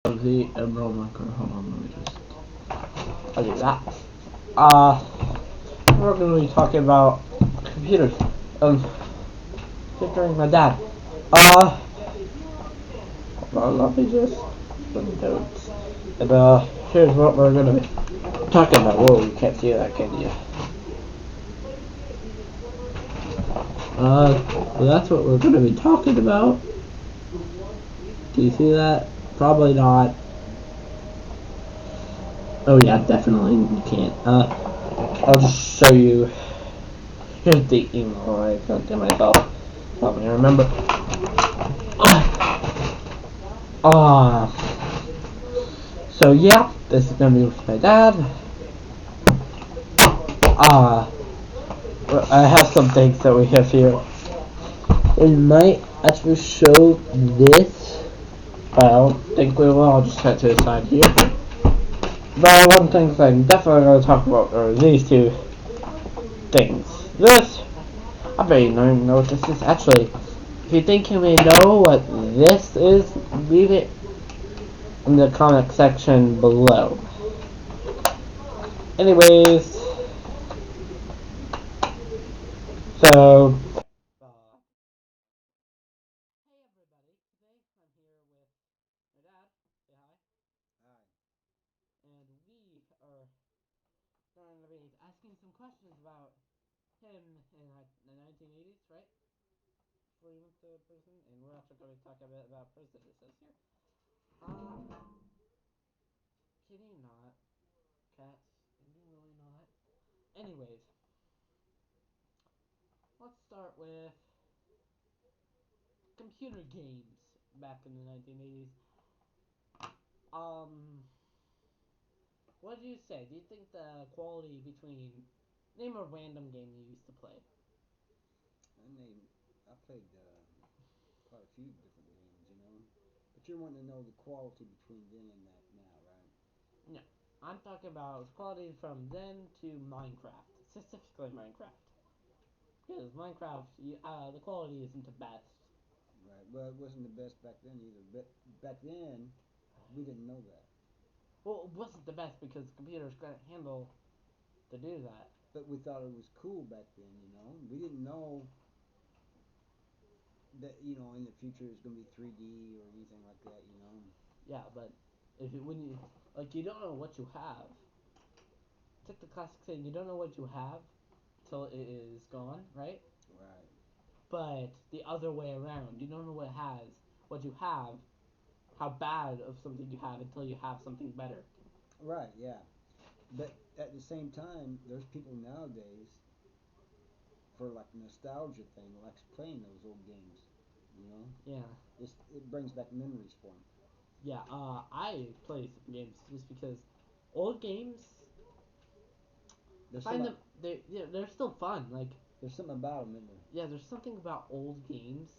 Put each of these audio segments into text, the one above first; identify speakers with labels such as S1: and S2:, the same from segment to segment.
S1: the Emerald Marker. Hold on, let me just. I'll do that. We're going to be talking about computers. Featuring my dad. Hold on, let me just put notes. And here's what we're going to be talking about. Whoa, you can't see that, can you? Well, that's what we're going to be talking about. Do you see that? Probably not. Oh yeah, definitely you can't. I'll just show you. Here's the email I sent to myself. Help me remember. So yeah, this is gonna be with my dad. I have some things that we have here. We might actually show this. I don't think we will. I'll just set to the side here. But one thing I'm definitely going to talk about are these two things. This, I bet you don't even know what this is. Actually, if you think you may know what this is, leave it in the comment section below. Anyways, so and we are going to be asking some questions about him in the 1980s, right? Before he went to prison, and we're also going to talk a bit about prison. It says here. Can he not? Cats? Can he really not? Anyways, let's start with computer games back in the 1980s. What do you say? Do you think the quality between name a random game you used to play?
S2: I played quite a few different games, you know. But you're wanting to know the quality between then and that now, right?
S1: No, I'm talking about quality from then to Minecraft, specifically Minecraft. Because Minecraft, the quality isn't the best.
S2: Right. Well, it wasn't the best back then either. But back then, we didn't know that.
S1: Well, it wasn't the best because computers couldn't handle to do that.
S2: But we thought it was cool back then, you know. We didn't know that, you know, in the future it's going to be 3D or anything like that, you know.
S1: Yeah, but when you like, you don't know what you have. It's like the classic saying: you don't know what you have till it is gone, right?
S2: Right.
S1: But the other way around, you don't know what you have, how bad of something you have until you have something better.
S2: Right, yeah. But at the same time, there's people nowadays for like nostalgia thing likes playing those old games, you know.
S1: Yeah,
S2: It brings back memories for them.
S1: yeah. I play some games just because old games, I
S2: There's
S1: find
S2: some
S1: them they're still fun. Like,
S2: there's something about them, isn't there?
S1: yeah, there's something about old games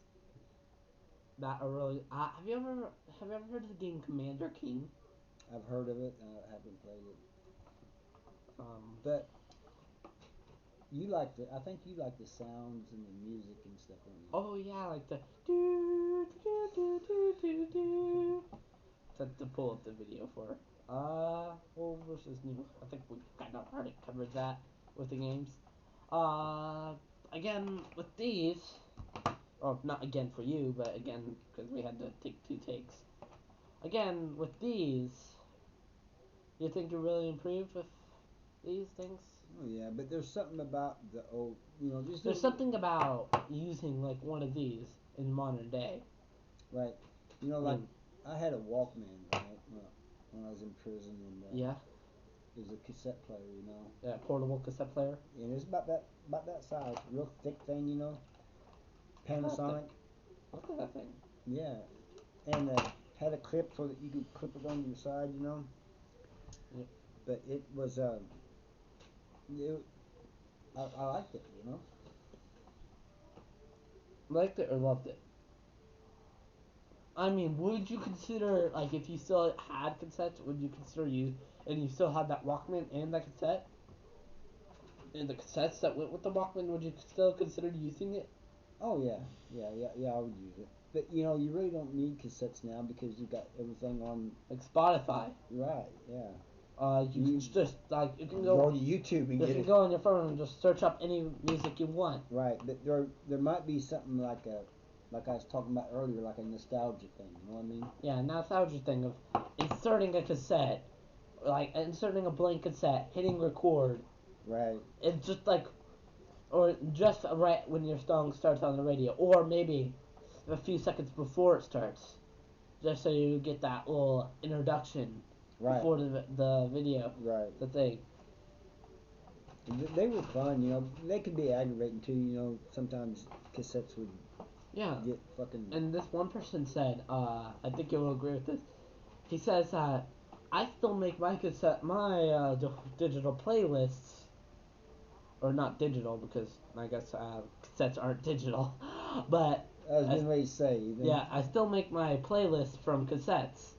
S1: that are really. Have you ever heard of the game Commander King?
S2: I've heard of it. I haven't played it,
S1: Um,
S2: but you like the. I think you like the sounds and the music and stuff, don't you?
S1: oh yeah, like the do do do do do do. To pull up the video for old versus new. I think we kind of already covered that with the games. Uh, again with these, or not again for you, but again because we had to take two takes. Again with these, you think you're really improved with these things?
S2: Oh yeah, but there's something about the old. You know, just
S1: There's something about using like one of these in modern day.
S2: right. You know,
S1: I
S2: like
S1: mean,
S2: I had a Walkman, right? When I was in prison, and
S1: yeah,
S2: it was a cassette player, you know,
S1: yeah, portable cassette player.
S2: and it was about that size, real thick thing, you know,
S1: Look at that thing.
S2: Panasonic.
S1: Look at that thing.
S2: Yeah, and had a clip so that you could clip it on your side, you know.
S1: Yep.
S2: But it was it, I liked it, you know.
S1: Liked it or loved it? I mean, would you consider, like, if you still had cassettes, would you consider and you still had that Walkman and that cassette, and the cassettes that went with the Walkman, would you still consider using it?
S2: Oh yeah, yeah, yeah, yeah. I would use it. But you know, you really don't need cassettes now because you got everything on.
S1: Like Spotify.
S2: Right. Yeah.
S1: You can just like you can
S2: Go
S1: go
S2: to YouTube and
S1: you
S2: get
S1: can
S2: it.
S1: go on your phone and just search up any music you want.
S2: Right. But there might be something like I was talking about earlier, like a nostalgia thing. You know what I mean?
S1: Yeah, nostalgia thing of inserting a cassette, like inserting a blank cassette, hitting record.
S2: Right.
S1: It's just like, or just right when your song starts on the radio, or maybe a few seconds before it starts, just so you get that little introduction
S2: Right.
S1: before the video,
S2: Right.
S1: the thing.
S2: They were fun, you know. They could be aggravating too, you know. Sometimes cassettes would
S1: Yeah.
S2: get fucking.
S1: And this one person said, I think you'll agree with this. He says that I still make my digital playlists, or not digital because I guess cassettes aren't digital, but
S2: I was getting ready to say.
S1: yeah, I still make my playlists from cassettes.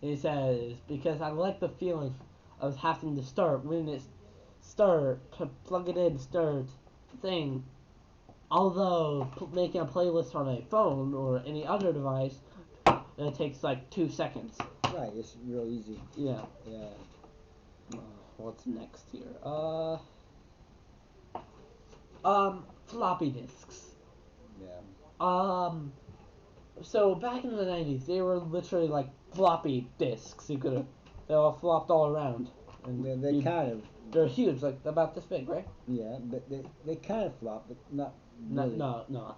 S1: He says because I like the feeling of having to start when it start to plug it in, start thing. Although making a playlist on a phone or any other device, it takes like 2 seconds.
S2: Right, it's real easy.
S1: Yeah.
S2: Yeah.
S1: What's next here? Floppy disks.
S2: Yeah.
S1: So back in the 90s, they were literally like floppy disks. They all flopped all around. And
S2: Yeah, they kind of.
S1: They're huge, like about this big, right?
S2: Yeah, but they kind of flop, but not really.
S1: No.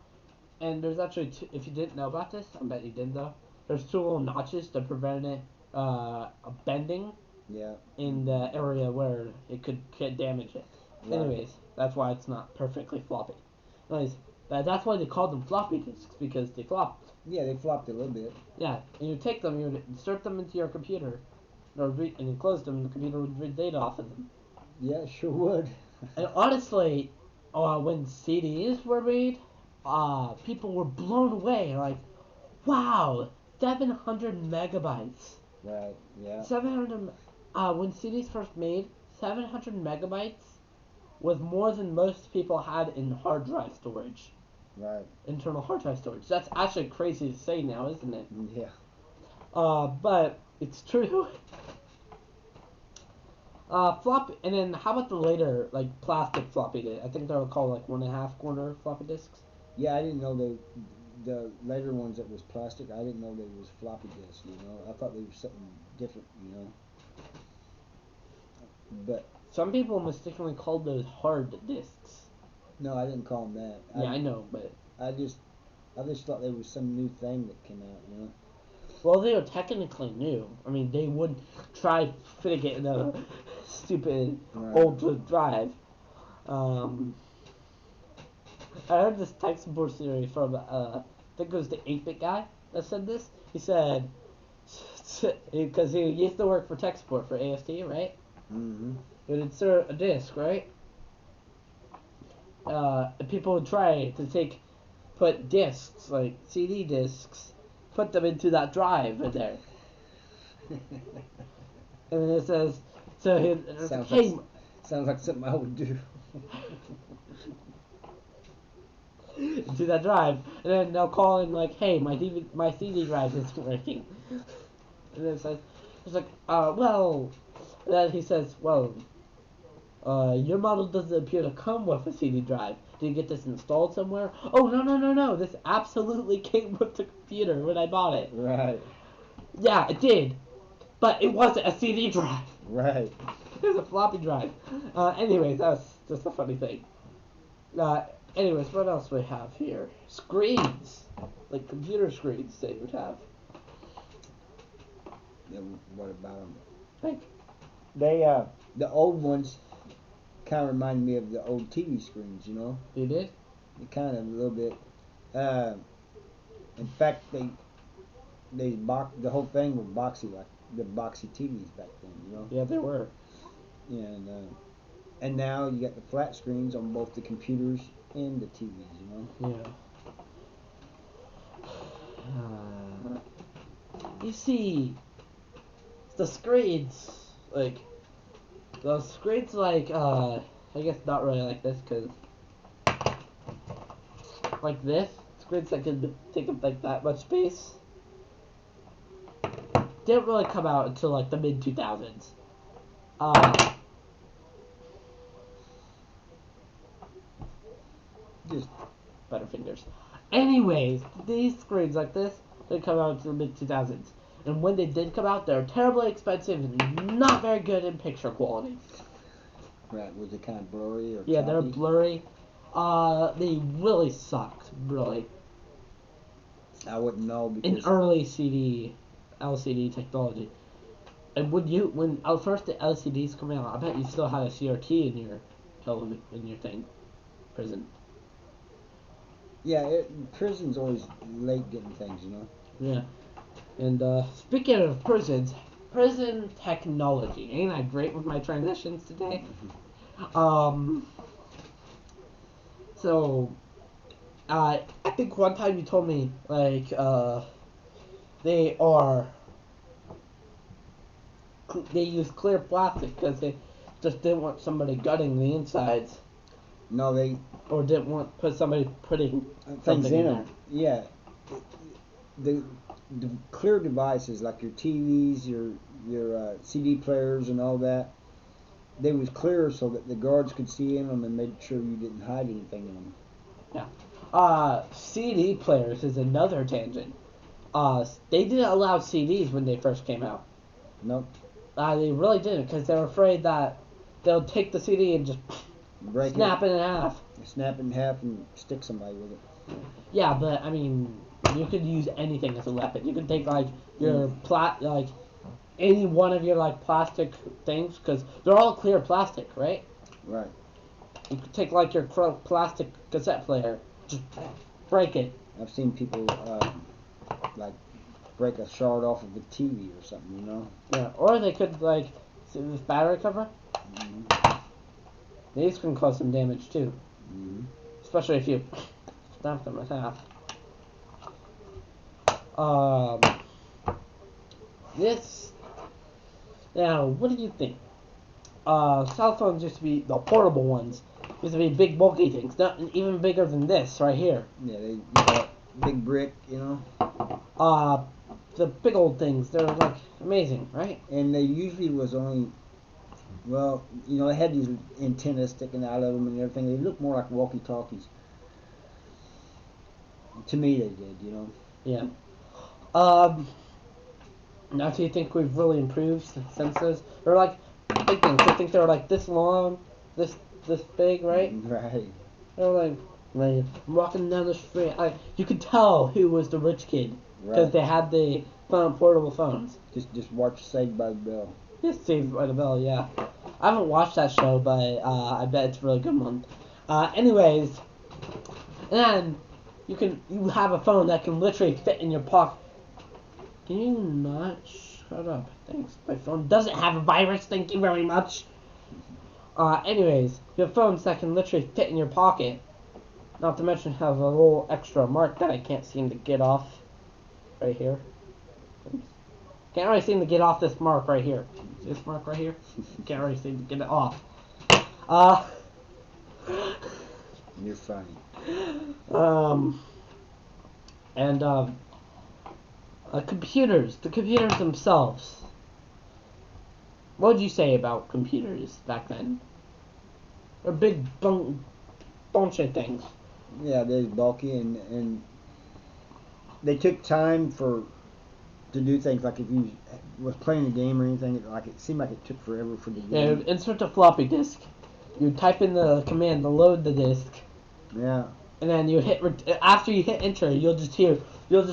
S1: And there's actually if you didn't know about this, I bet you didn't though. There's two little notches to prevent it bending.
S2: Yeah.
S1: In the area where it could damage it.
S2: Right.
S1: Anyways, that's why it's not perfectly floppy. Anyways, that's why they called them floppy disks because they flopped.
S2: Yeah, they flopped a little bit.
S1: Yeah, and you take them, you insert them into your computer, and you close them, and the computer would read data off of them.
S2: Yeah, sure would.
S1: And honestly, when CDs were made, people were blown away. Like, wow, 700 megabytes.
S2: Right. Yeah.
S1: 700. When CDs first made, 700 megabytes was more than most people had in hard drive storage.
S2: Right.
S1: Internal hard drive storage. That's actually crazy to say now, isn't it?
S2: Yeah.
S1: But it's true. And then how about the later, like, plastic floppy disk? I think they were called, like, 1.5 corner floppy disks.
S2: Yeah, I didn't know the later ones that was plastic. I didn't know they was floppy disks. You know, I thought they were something different. You know. But
S1: some people mistakenly called those hard disks.
S2: No, I didn't call them that.
S1: Yeah, I know, but
S2: I just thought there was some new thing that came out. You know.
S1: Well, they were technically new. I mean, they would try fitting it in a stupid old drive. I heard this tech support theory from, I think it was the 8-bit guy that said this. He said, because he used to work for tech support for AST, right?
S2: Mm-hmm.
S1: He would insert a disc, right? And people would try to put discs, like CD discs, put them into that drive in there. And it says, so
S2: sounds like something I would do.
S1: To that drive, and then they'll call in like, hey, my CD drive isn't working. And then it says, it's like, well, and then he says, well, your model doesn't appear to come with a CD drive. Did you get this installed somewhere? Oh, no. This absolutely came with the computer when I bought it.
S2: Right.
S1: Yeah, it did. But it wasn't a CD drive.
S2: Right.
S1: It was a floppy drive. Anyways, that was just a funny thing. Anyways, what else do we have here? Screens. Like computer screens they would have.
S2: Yeah, what about them?
S1: Like,
S2: the old ones kind of remind me of the old TV screens, you know?
S1: they did?
S2: They kind of a little bit. In fact, the whole thing was boxy, like the boxy TVs back then, you know?
S1: Yeah, they were.
S2: And now you got the flat screens on both the computers and the TVs, you know?
S1: Yeah. You see, the screens, I guess not really like this, because, like this, screens that could take up like that much space didn't really come out until like the mid 2000s.
S2: Just
S1: Butterfingers. Anyways, these screens like this didn't come out until the mid 2000s, and when they did come out, they're terribly expensive and not very good in picture quality.
S2: right. Was it kind of blurry or?
S1: Yeah,
S2: choppy?
S1: they're blurry. They really sucked, really.
S2: I wouldn't know
S1: In
S2: because
S1: early LCD technology. And when first the LCDs come out, I bet you still had a CRT in your prison.
S2: yeah, prison's always late getting things, you know.
S1: Yeah. And speaking of prisons, prison technology. Ain't I great with my transitions today? So, I think one time you told me like they use clear plastic because they just didn't want somebody gutting the insides,
S2: No, they
S1: or didn't want somebody putting
S2: things
S1: something
S2: in
S1: in
S2: them. Yeah, the clear devices like your TVs, your CD players, and all that. They was clear so that the guards could see in them and made sure you didn't hide anything in them.
S1: Yeah. CD players is another tangent. They didn't allow CDs when they first came out.
S2: Nope.
S1: They really didn't because they were afraid that they'll take the CD and just snap it in half.
S2: Snap it in half and stick somebody with it.
S1: Yeah, but I mean, you could use anything as a weapon. You could take like your any one of your like plastic things because they're all clear plastic, right?
S2: Right.
S1: You could take like your plastic cassette player, just break it.
S2: I've seen people like break a shard off of a TV or something, you know.
S1: Yeah, or they could like see this battery cover.
S2: Mm-hmm.
S1: These can cause some damage too, especially if you snap them in half. This. Now, what do you think? Cell phones used to be the portable ones. Used to be big bulky things, not even bigger than this right here.
S2: Yeah, they got big brick, you know.
S1: The big old things. They're like amazing, right?
S2: And they usually was only, well, you know, they had these antennas sticking out of them and everything. They looked more like walkie-talkies. To me, they did, you know.
S1: Yeah. Now, do you think we've really improved since those? They're like big things. I think they're like this long, this big, right?
S2: Right.
S1: They're like walking down the street. You could tell who was the rich kid because they had the portable phones.
S2: Just watch Saved by the Bell.
S1: Yes, Saved by the Bell. Yeah, I haven't watched that show, but I bet it's a really good one. Anyways, and you have a phone that can literally fit in your pocket. Can you not shut up? Thanks. My phone doesn't have a virus. Thank you very much. Anyways, you have phones that can literally fit in your pocket. Not to mention have a little extra mark that I can't seem to get off. Right here. Can't really seem to get off this mark right here. See this mark right here? Can't really seem to get it off.
S2: You're funny.
S1: Computers. The computers themselves. What would you say about computers back then? They're big bunch of things.
S2: Yeah, they're bulky and they took time to do things. Like if you was playing a game or anything, like it seemed like it took forever for the game.
S1: Yeah, insert a floppy disk. You type in the command to load the disk.
S2: Yeah.
S1: And then you after you hit enter, you'll just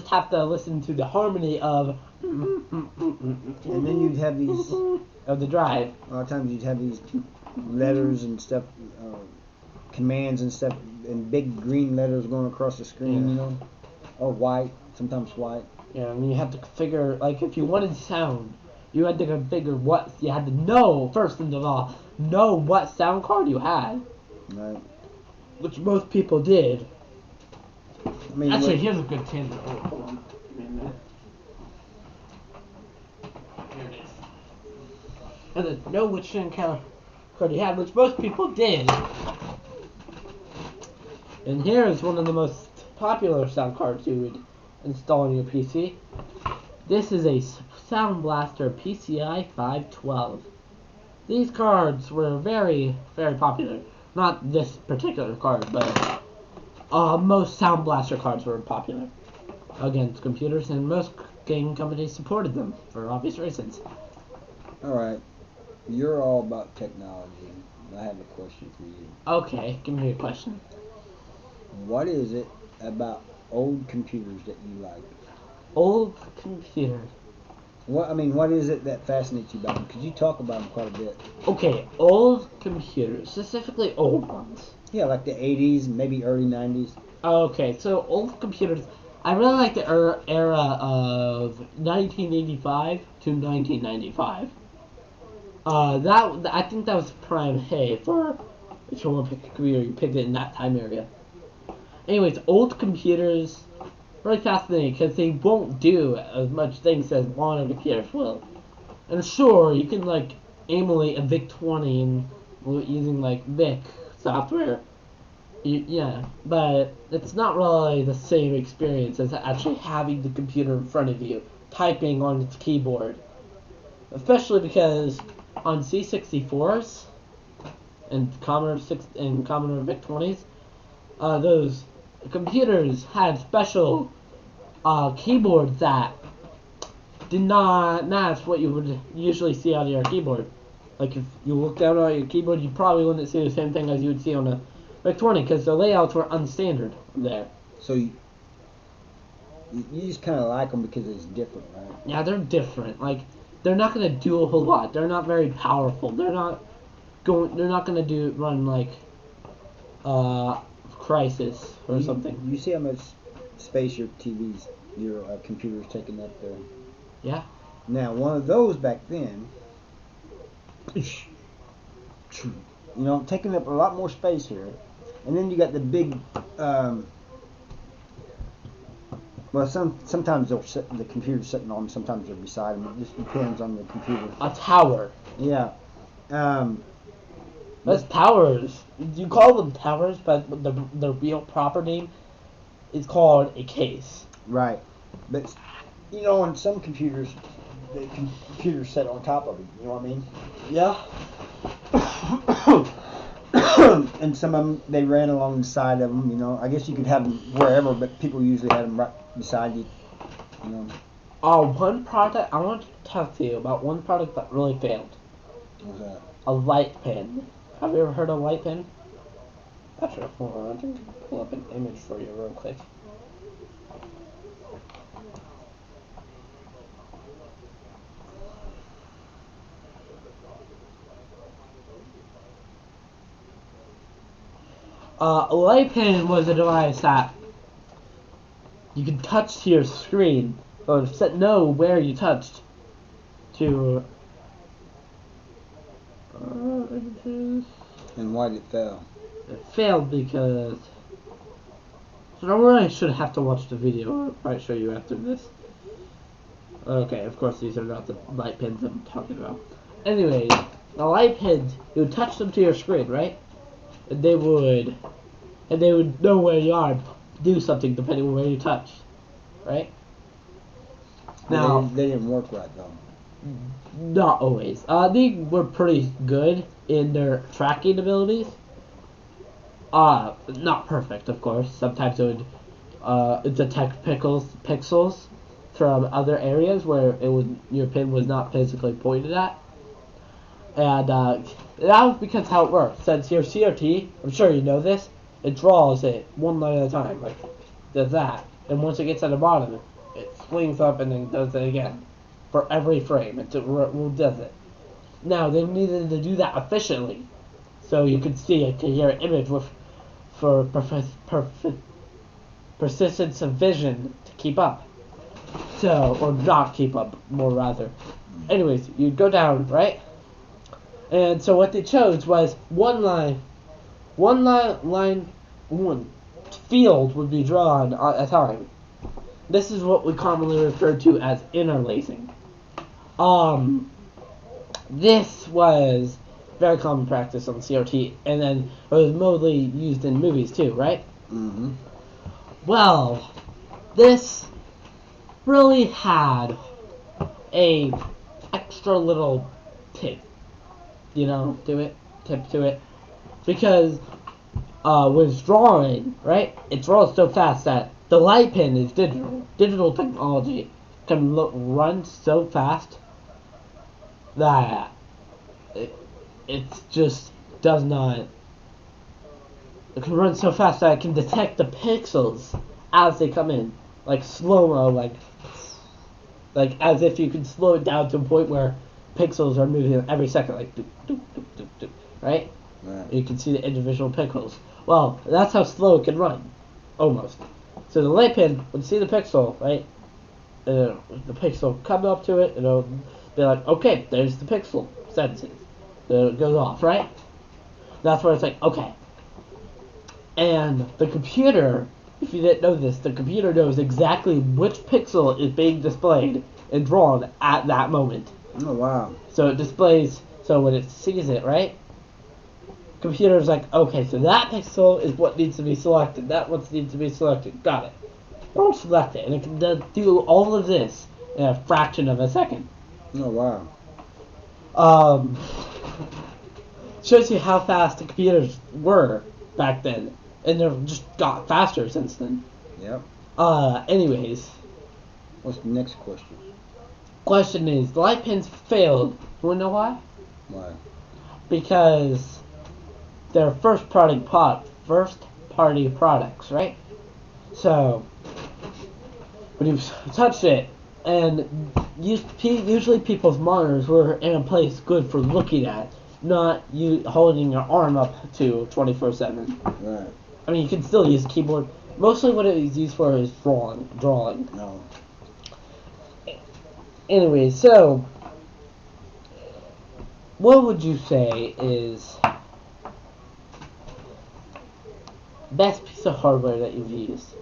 S1: have to listen to the harmony of.
S2: And then you'd have these
S1: of the drive.
S2: A lot of times you'd have these letters and stuff, commands and stuff, and big green letters going across the screen, you know, or white, sometimes white.
S1: Yeah, I mean you have to configure, like if you wanted sound, you had to configure what, you had to know, first of all, know what sound card you had.
S2: Right.
S1: Which most people did.
S2: I mean,
S1: actually, here's a good tangent. Oh, hold on. Give me a minute. Here it is. And then know which sound card you had, which most people did. And here is one of the most popular sound cards you would install on your PC. This is a Sound Blaster PCI 512. These cards were very, very popular. Not this particular card, but most Sound Blaster cards were popular against computers, and most game companies supported them for obvious reasons.
S2: Alright, you're all about technology. I have a question for you.
S1: Okay, give me a question.
S2: What is it about old computers that you like?
S1: Old computers.
S2: What is it that fascinates you about them? Because you talk about them quite a bit.
S1: Okay, old computers, specifically old ones.
S2: Yeah, like the 80s, maybe early 90s.
S1: Okay, so old computers. I really like the era of 1985 to 1995. I think that was prime hay for if you want to pick a computer, you picked it in that time area. Anyways, old computers, really fascinating because they won't do as much things as modern computers will. And sure, you can like emulate a VIC-20 and using like VIC software. Yeah, but it's not really the same experience as actually having the computer in front of you, typing on its keyboard. Especially because on C64s and Commodore VIC-20s, those computers had special keyboards that did not match what you would usually see on your keyboard. Like if you look down at your keyboard, you probably wouldn't see the same thing as you would see on a VIC-20 because the layouts were unstandard there.
S2: So you just kind of like them because it's different, right?
S1: Yeah, they're different. Like they're not gonna do a whole lot. They're not very powerful. They're not gonna run like Crisis or something.
S2: You see how much space your computer's taking up there.
S1: Yeah.
S2: Now, one of those back then, taking up a lot more space here. And then you got the big, sometimes the computer's sitting on them, sometimes they're beside them. It just depends on the computer.
S1: A tower.
S2: Yeah.
S1: Those towers, you call them towers, but the real proper name is called a case.
S2: Right. But, on some computers, the computer's set on top of it, you know what I mean?
S1: Yeah.
S2: And some of them, they ran along the side of them, I guess you could have them wherever, but people usually had them right beside you,
S1: One product, I want to talk to you about one product that really failed.
S2: What's that?
S1: A light pen. Have you ever heard of a light pen? Actually, hold on, I can pull up an image for you real quick. A light pen was a device that you could touch to your screen, or know where you touched to.
S2: And why did it fail?
S1: It failed because. So I really should have to watch the video. I'll probably show you after this. Okay, of course these are not the light pens I'm talking about. Anyways, the light pens, you would touch them to your screen, right? And they would know where you are, do something depending on where you touch, right? Now
S2: they didn't work right though.
S1: Not always. They were pretty good in their tracking abilities. Not perfect, of course. Sometimes it would detect pixels from other areas where your pin was not physically pointed at. And that was because how it works. Since your CRT, I'm sure you know this, it draws it one line at a time, like does that. And once it gets at the bottom, it swings up and then does it again. For every frame, it does it. Now, they needed to do that efficiently, so you could see a clear image for persistence of vision to keep up. So, or not keep up, more rather. Anyways, you'd go down, right? And so what they chose was one field would be drawn at a time. This is what we commonly refer to as interlacing. This was very common practice on CRT, and then it was mostly used in movies too, right?
S2: Mm-hmm.
S1: Well, this really had a extra little tip, tip to it, because when it's drawing, right, it draws so fast that the light pen is digital technology can run so fast that it just does not. It can run so fast that it can detect the pixels as they come in, like slow-mo, like as if you can slow it down to a point where pixels are moving every second, like doop, doop, doop, doop, doop, right?
S2: Right.
S1: You can see the individual pixels. Well, that's how slow it can run, almost. So the light pen would see the pixel, right? The pixel come up to it, it'll be like, okay, there's the pixel, senses. Then it goes off, right? That's where it's like, okay. And the computer, if you didn't know this, the computer knows exactly which pixel is being displayed and drawn at that moment.
S2: Oh, wow.
S1: So it displays, so when it sees it, right? Computer's like, okay, so that pixel is what needs to be selected. That one needs to be selected. Got it. Don't select it. And it can do all of this in a fraction of a second.
S2: Oh, wow.
S1: Shows you how fast the computers were back then. And they've just got faster since then.
S2: Yep.
S1: Anyways.
S2: What's the next question?
S1: Question is, the light pens failed. You wanna know why?
S2: Why?
S1: Because they're first party products, right? So when you touch it, and usually people's monitors were in a place good for looking at, not you holding your arm up to 24/7.
S2: Right.
S1: I mean, you can still use a keyboard. Mostly what it is used for is drawing.
S2: No.
S1: Anyway, so what would you say is best piece of hardware that you've used,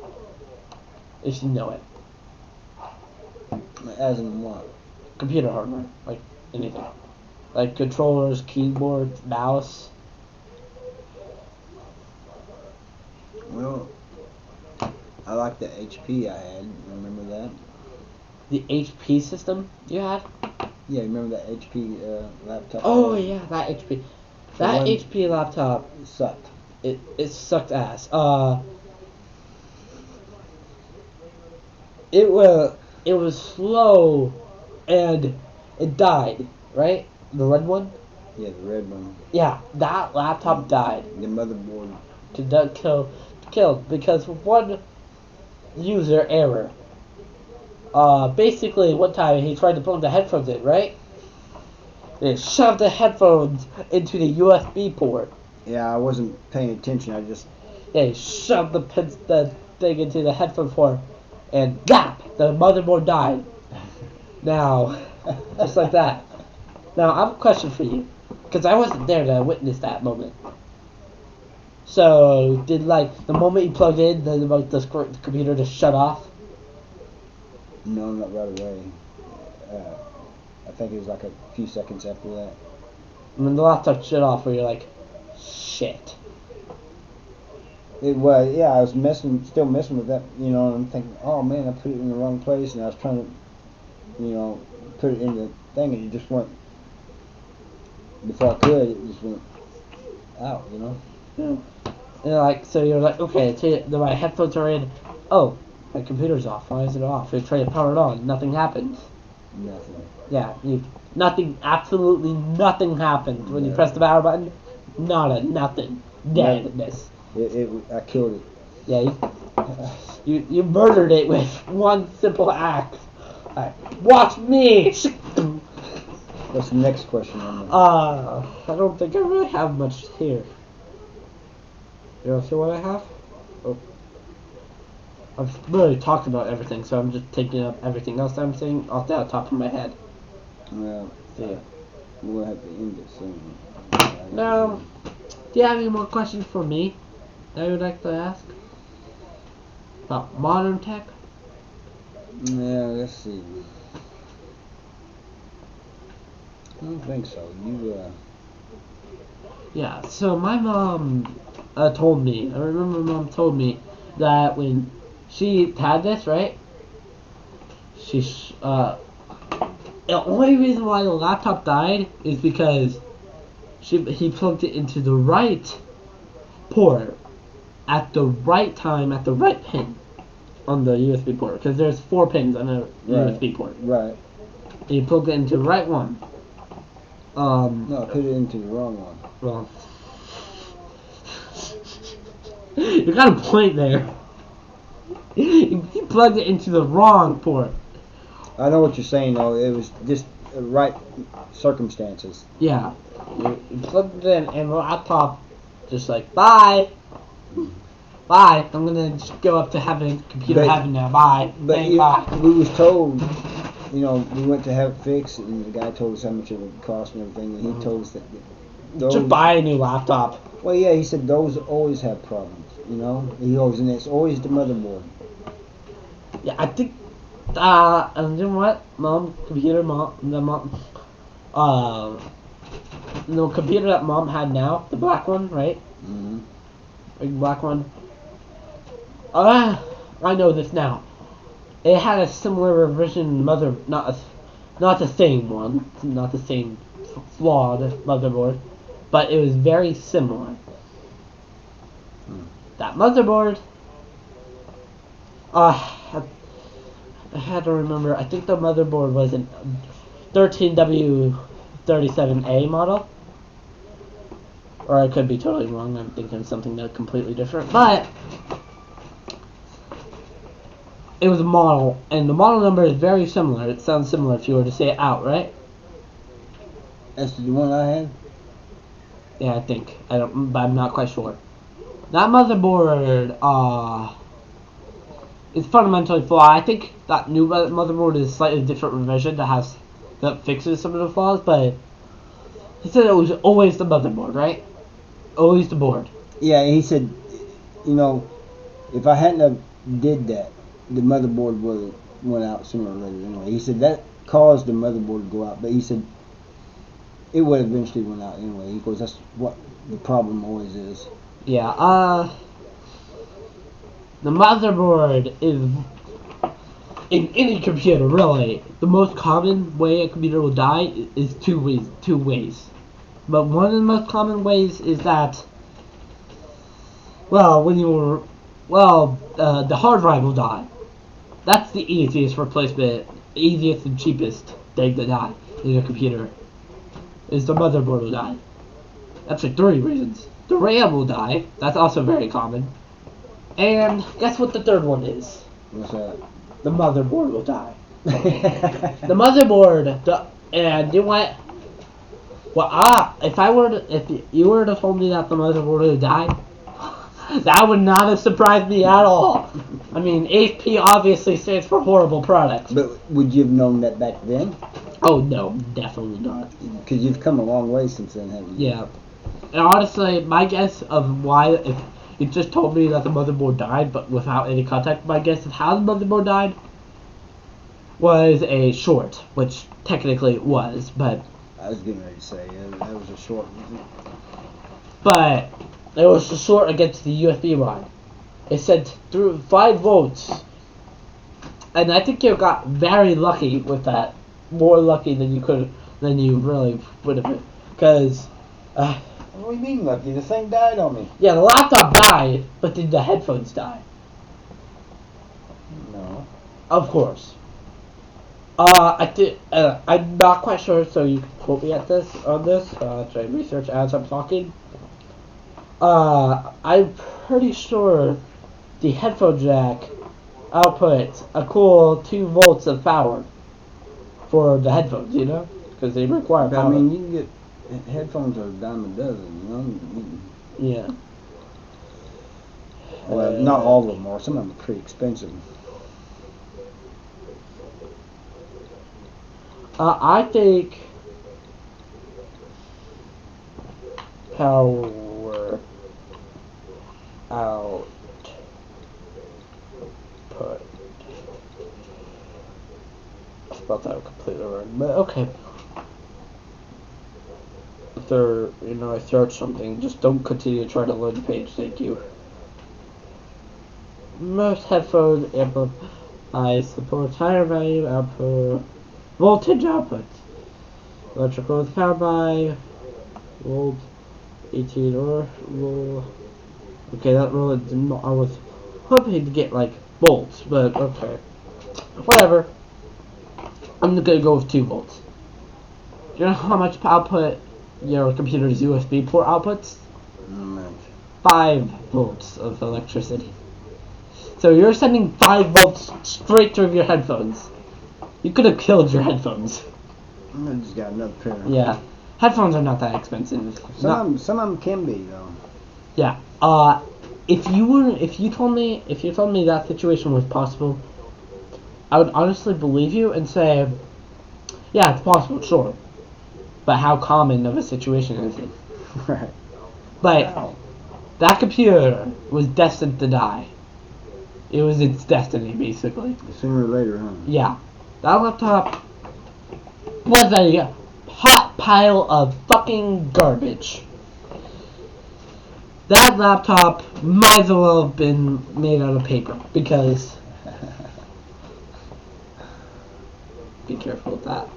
S1: if you know it?
S2: As in what?
S1: Computer hardware, like anything, like controllers, keyboard, mouse.
S2: Well, I like the HP I had. Remember that?
S1: The HP system you had?
S2: Yeah, remember that HP laptop?
S1: Oh yeah, that HP. That HP laptop
S2: sucked.
S1: It sucked ass. It was slow, and it died. Right, the red one.
S2: Yeah, the red one.
S1: Yeah, that laptop died.
S2: The motherboard.
S1: Killed because of one user error. Basically, one time he tried to plug the headphones in, right? They shoved the headphones into the USB port.
S2: Yeah, I wasn't paying attention. I just.
S1: Yeah, he shoved the thing into the headphone port, and zap! The motherboard died. Now, just like that. Now, I have a question for you, because I wasn't there to witness that moment. So, did the moment you plugged in, the computer just shut off?
S2: No, not right away. I think it was like a few seconds after that.
S1: When the laptop shut off, where you're like, shit.
S2: It was, yeah, I was still messing with that, and I'm thinking, oh man, I put it in the wrong place, and I was trying to, put it in the thing, and it just went, before I could, it just went out,
S1: Yeah. And so you're like, okay, my headphones are in. Oh, my computer's off. Why is it off? You try to power it on. Nothing happens.
S2: Nothing.
S1: Yeah, nothing. Absolutely nothing happens when you press the power button. Nothing. Deadness.
S2: I killed it.
S1: Yeah, you murdered it with one simple act. Watch me.
S2: What's the next question?
S1: I don't think I really have much here. You want to see what I have? Oh. I've really talked about everything, so I'm just taking up everything else that I'm saying off the top of my head.
S2: Well,
S1: yeah.
S2: We'll have to end it soon.
S1: Now, do you have any more questions for me that you would like to ask? About modern tech?
S2: Yeah, let's see. I don't think so.
S1: Yeah, so my mom told me, I remember my mom told me that when she had this, right? The only reason why the laptop died is because he plugged it into the right port at the right time at the right pin on the USB port, because there's 4 pins on a USB port.
S2: Right.
S1: He plugged it into the right one.
S2: No, put it into the wrong one.
S1: Wrong. You got a point there. He plugged it into the wrong port.
S2: I know what you're saying, though. It was just right circumstances.
S1: Yeah. You plugged it in, and the laptop just like, bye. Bye. I'm gonna just go up to heaven, computer heaven now. Bye.
S2: But
S1: bye.
S2: We was told, we went to have it fixed, and the guy told us how much it would cost and everything, and he told us that those...
S1: Just buy a new laptop.
S2: Well, yeah, he said those always have problems, and it's always the motherboard.
S1: Yeah, I think, and you know what? The computer that Mom had now, the black one, right?
S2: Mm-hmm.
S1: Big black one. I know this now. It had a similar revision not the same one, not the same flawed motherboard, but it was very similar. That motherboard, I had to remember, I think the motherboard was an 13W37A model. Or I could be totally wrong, I'm thinking of something that's completely different. But it was a model, and the model number is very similar. It sounds similar if you were to say it out, right?
S2: That's the one I had?
S1: Yeah, I think. But I'm not quite sure. That motherboard, is fundamentally flawed. I think that new motherboard is a slightly different revision that fixes some of the flaws, but he said it was always the motherboard, right? Always the board.
S2: Yeah, he said, if I hadn't have did that, the motherboard would have went out sooner or later anyway. He said that caused the motherboard to go out, but he said it would eventually went out anyway. He goes, that's what the problem always is.
S1: Yeah, the motherboard is, in any computer, really, the most common way a computer will die is two ways. But one of the most common ways is that, the hard drive will die. That's the easiest replacement, easiest and cheapest thing to die in a computer, is the motherboard will die. That's like 3 reasons. The RAM will die. That's also very common. And guess what the third one is?
S2: What's that?
S1: The motherboard will die. The motherboard, and you know what? Well, if you were to told me that the motherboard would die, that would not have surprised me at all. I mean, HP obviously stands for horrible products.
S2: But would you have known that back then?
S1: Oh no, definitely not.
S2: Because you've come a long way since then, haven't you?
S1: Yeah. And honestly, my guess of why, if you just told me that the motherboard died, but without any context, my guess of how the motherboard died was a short, which technically it was, but...
S2: I was getting ready to say, that was a short one.
S1: But it was a short against the USB line. It sent through 5 volts. And I think you got very lucky with that. More lucky than you really would have been. Because...
S2: what do you mean lucky? The thing died on me.
S1: Yeah, the laptop died, but did the headphones die?
S2: No.
S1: Of course. I'm not quite sure, so you can quote me on this. Try and research as I'm talking. I'm pretty sure the headphone jack outputs a cool 2 volts of power for the headphones, because they require power.
S2: I mean, you can get headphones are a dime a dozen,
S1: Yeah.
S2: Well, not all of them are. Some of them are pretty expensive.
S1: I think power output. I spelled that completely wrong, but okay. If I search something, just don't continue to try to load the page, thank you. most headphone amplifiers support higher value output voltage outputs. Electrical is powered by volt 18 or roll. Okay, that roll I was hoping to get like volts, but okay. Whatever. I'm gonna go with 2 volts. Do you know how much output your computer's USB port outputs? 5 volts of electricity. So you're sending 5 volts straight through your headphones. You could have killed your headphones.
S2: I just got another pair.
S1: Yeah. Headphones are not that expensive.
S2: Some of them can be though.
S1: Yeah. If you told me that situation was possible, I would honestly believe you and say, yeah, it's possible, sure. But how common of a situation is it?
S2: Right.
S1: But
S2: Wow.
S1: that computer was destined to die. It was its destiny, basically.
S2: Sooner or later, huh?
S1: Yeah. That laptop was a hot pile of fucking garbage. That laptop might as well have been made out of paper, because... Be careful with that.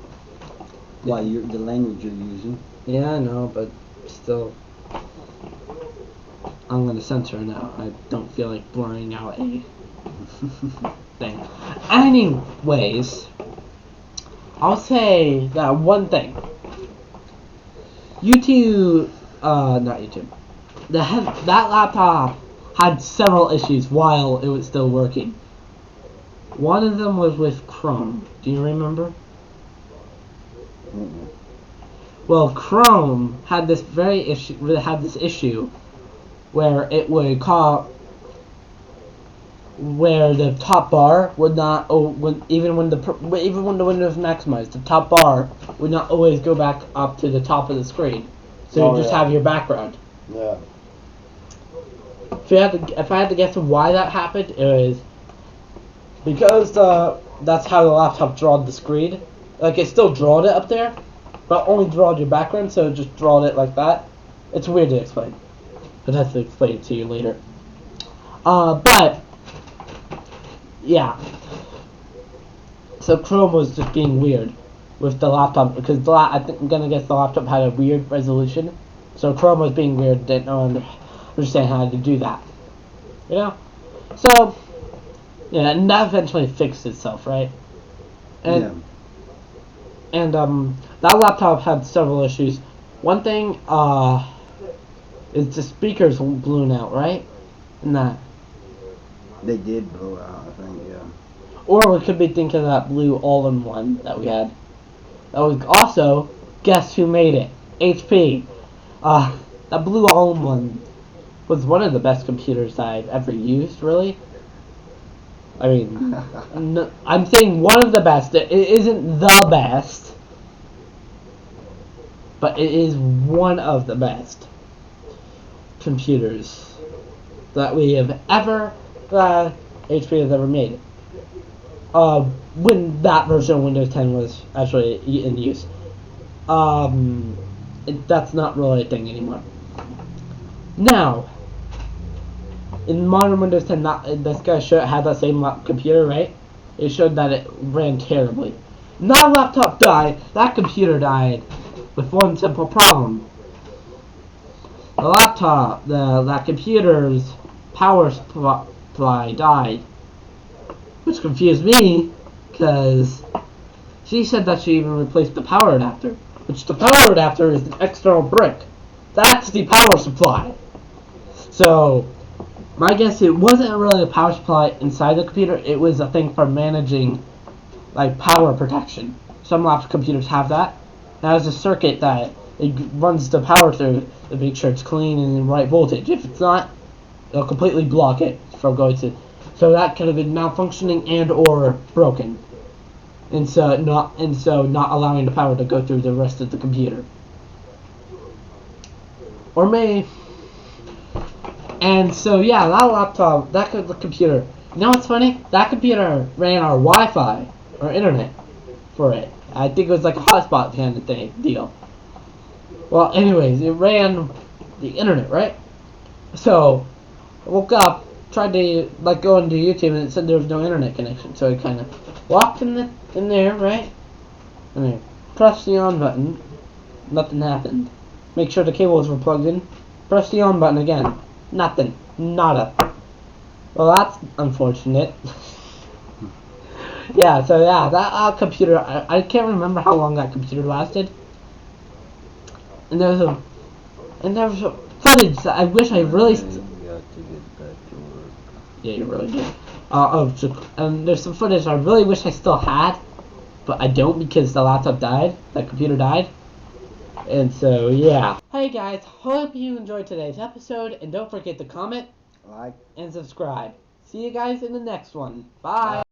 S2: Why, the language you're using?
S1: Yeah, I know, but still... I'm gonna censor it now. I don't feel like blurring out a thing. Anyways, I'll say that one thing. Not YouTube. That laptop had several issues while it was still working. One of them was with Chrome. Do you remember?
S2: Mm-mm.
S1: Well, Chrome had this issue where it would where the top bar would not, even when the window was maximized, the top bar would not always go back up to the top of the screen. So you just have your background.
S2: Yeah.
S1: If I had to guess why that happened, it was because that's how the laptop drawed the screen. Like, it still drawed it up there, but only drawed your background, so it just drawed it like that. It's weird to explain. I'd have to explain it to you later. But yeah. So Chrome was just being weird with the laptop, because I'm gonna guess the laptop had a weird resolution. So Chrome was being weird, didn't understand how to do that. You know? So, yeah, and that eventually fixed itself, right? And that laptop had several issues. One thing, is the speakers blown out, right? And that.
S2: They did blow out, I think, yeah.
S1: Or we could be thinking of that blue all-in-one that we had. That was also, guess who made it? HP. That blue all-in-one was one of the best computers I've ever used, really. I mean, I'm saying one of the best. It isn't the best, but it is one of the best computers that we have ever, HP has ever made. When that version of Windows 10 was actually in use. That's not really a thing anymore. Now, in modern Windows 10, this guy had that same computer, right? It showed that it ran terribly. That laptop died, that computer died, with one simple problem. That computer's power supply died. Which confused me, because she said that she even replaced the power adapter. Which the power adapter is an external brick. That's the power supply. So, my guess, it wasn't really a power supply inside the computer, it was a thing for managing, like, power protection. Some laptop computers have that. That is a circuit that it runs the power through to make sure it's clean and in the right voltage. If it's not, it'll completely block it from going to. So that could have been malfunctioning and or broken. And so not allowing the power to go through the rest of the computer. Or may. And so yeah, that laptop, that computer. You know what's funny? That computer ran our Wi-Fi or internet for it. I think it was like a hotspot kind of deal. Well, anyways, it ran the internet, right? So I woke up tried to like go into YouTube and it said there was no internet connection. So I kind of walked in there, right? And I pressed the on button. Nothing happened. Make sure the cables were plugged in. Press the on button again. Nothing. Nada. Well, that's unfortunate. Yeah, so yeah, that computer, I can't remember how long that computer lasted. And there was a footage that I wish I really... Yeah, you really did. And there's some footage I really wish I still had, but I don't because the laptop died, the computer died. And so, yeah. Hey guys, hope you enjoyed today's episode, and don't forget to comment,
S2: Like,
S1: and subscribe. See you guys in the next one. Bye.